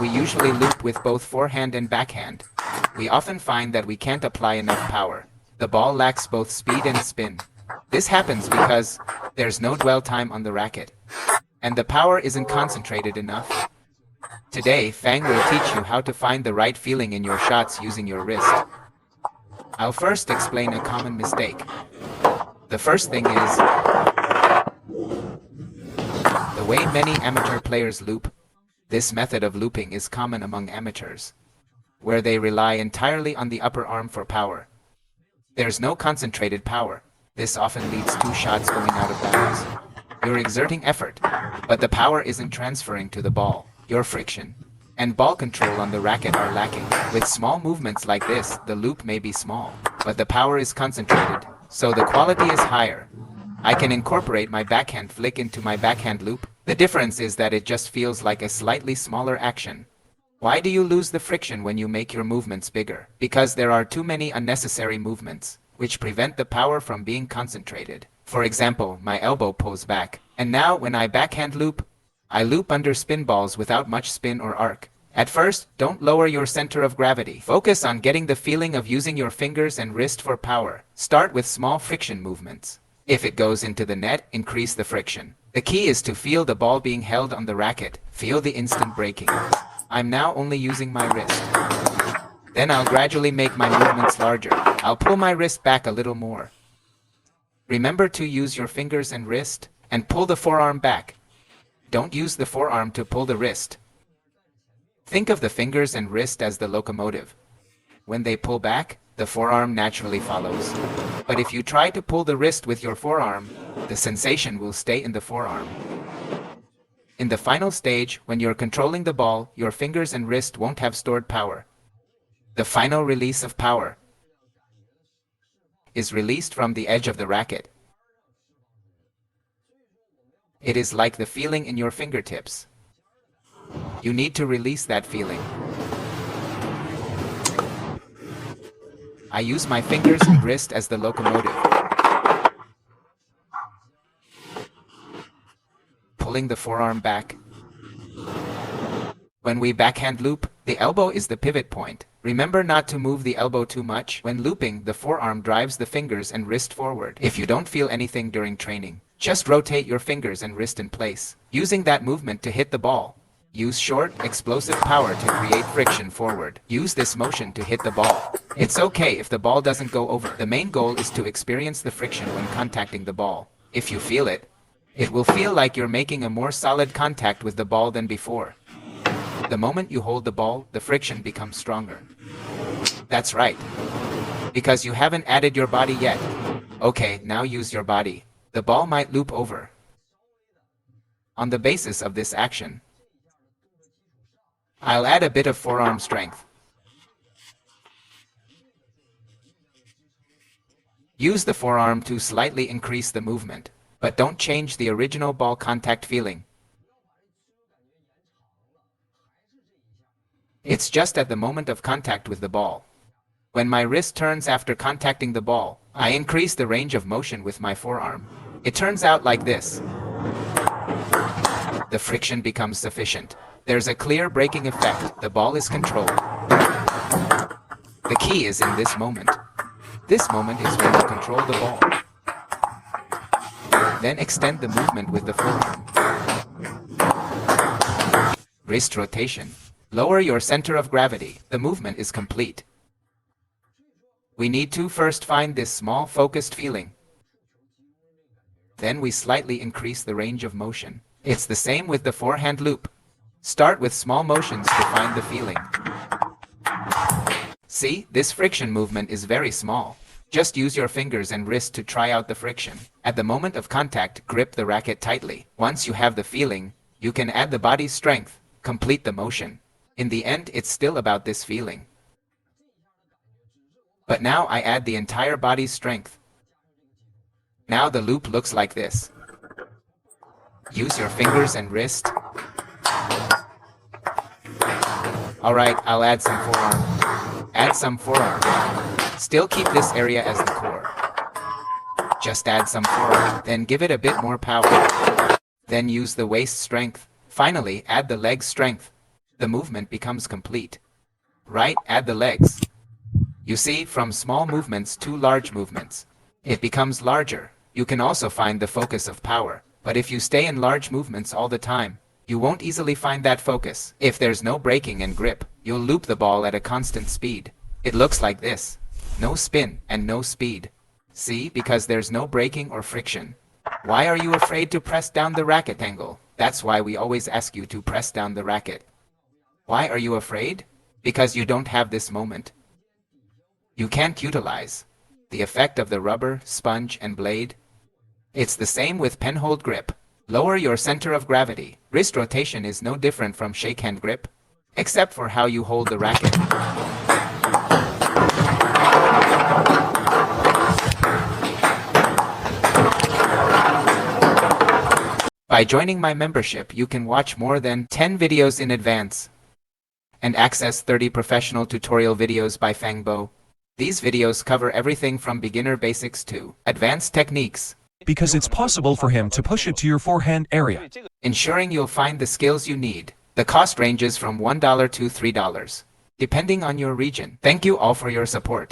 we usually loop with both forehand and backhand, we often find that we can't apply enough power. The ball lacks both speed and spin. This happens because there's no dwell time on the racket, and the power isn't concentrated enough. Today, Fang will teach you how to find the right feeling in your shots using your wrist. I'll first explain a common mistake. The first thing is the way many amateur players loop. This method of looping is common among amateurs, where they rely entirely on the upper arm for power. There's no concentrated power. This often leads to shots going out of balance. You're exerting effort, but the power isn't transferring to the ball. Your friction and ball control on the racket are lacking. With small movements like this, the loop may be small, but the power is concentrated, so the quality is higher. I can incorporate my backhand flick into my backhand loop. The difference is that it just feels like a slightly smaller action. Why do you lose the friction when you make your movements bigger? Because there are too many unnecessary movements, which prevent the power from being concentrated. For example, my elbow pulls back, and now when I backhand loop, I loop under spin balls without much spin or arc. At first, don't lower your center of gravity. Focus on getting the feeling of using your fingers and wrist for power. Start with small friction movements. If it goes into the net, increase the friction. The key is to feel the ball being held on the racket. Feel the instant breaking. I'm now only using my wrist. Then I'll gradually make my movements larger. I'll pull my wrist back a little more. Remember to use your fingers and wrist, and pull the forearm back. Don't use the forearm to pull the wrist. Think of the fingers and wrist as the locomotive. When they pull back, the forearm naturally follows. But if you try to pull the wrist with your forearm, the sensation will stay in the forearm. In the final stage, when you're controlling the ball, your fingers and wrist won't have stored power. The final release of power is released from the edge of the racket. It is like the feeling in your fingertips. You need to release that feeling. I use my fingers and wrist as the locomotive, pulling the forearm back. When we backhand loop, the elbow is the pivot point. Remember not to move the elbow too much. When looping, the forearm drives the fingers and wrist forward. If you don't feel anything during training, just rotate your fingers and wrist in place, using that movement to hit the ball. Use short, explosive power to create friction forward. Use this motion to hit the ball. It's okay if the ball doesn't go over. The main goal is to experience the friction when contacting the ball. If you feel it, it will feel like you're making a more solid contact with the ball than before. The moment you hold the ball, the friction becomes stronger. That's right, because you haven't added your body yet. Okay, now use your body. The ball might loop over. On the basis of this action, I'll add a bit of forearm strength. Use the forearm to slightly increase the movement, but don't change the original ball contact feeling. It's just at the moment of contact with the ball. When my wrist turns after contacting the ball, I increase the range of motion with my forearm. It turns out like this. The friction becomes sufficient. There's a clear braking effect. The ball is controlled. The key is in this moment. This moment is when you control the ball. Then extend the movement with the forearm. Wrist rotation. Lower your center of gravity. The movement is complete. We need to first find this small focused feeling. Then we slightly increase the range of motion. It's the same with the forehand loop. Start with small motions to find the feeling. See, this friction movement is very small. Just use your fingers and wrist to try out the friction. At the moment of contact, grip the racket tightly. Once you have the feeling, you can add the body's strength, complete the motion. In the end, it's still about this feeling. But now I add the entire body's strength. Now the loop looks like this. Use your fingers and wrist. Alright, I'll add some forearm. Add some forearm. Still keep this area as the core. Just add some forearm, then give it a bit more power. Then use the waist strength. Finally, add the leg strength. the movement becomes complete. Right, add the legs. You see, from small movements to large movements, it becomes larger. You can also find the focus of power. But if you stay in large movements all the time, you won't easily find that focus. If there's no braking and grip, you'll loop the ball at a constant speed. It looks like this. No spin and no speed. See, because there's no braking or friction. Why are you afraid to press down the racket angle? That's why we always ask you to press down the racket. Why are you afraid? Because you don't have this moment. You can't utilize the effect of the rubber, sponge, and blade. It's the same with pen-hold grip. Lower your center of gravity. Wrist rotation is no different from shake-hand grip, except for how you hold the racket. By joining my membership, you can watch more than 10 videos in advance and access 30 professional tutorial videos by Fangbo. These videos cover everything from beginner basics to advanced techniques, because it's possible for him to push it to your forehand area, ensuring you'll find the skills you need. The cost ranges from $1 to $3, depending on your region. Thank you all for your support.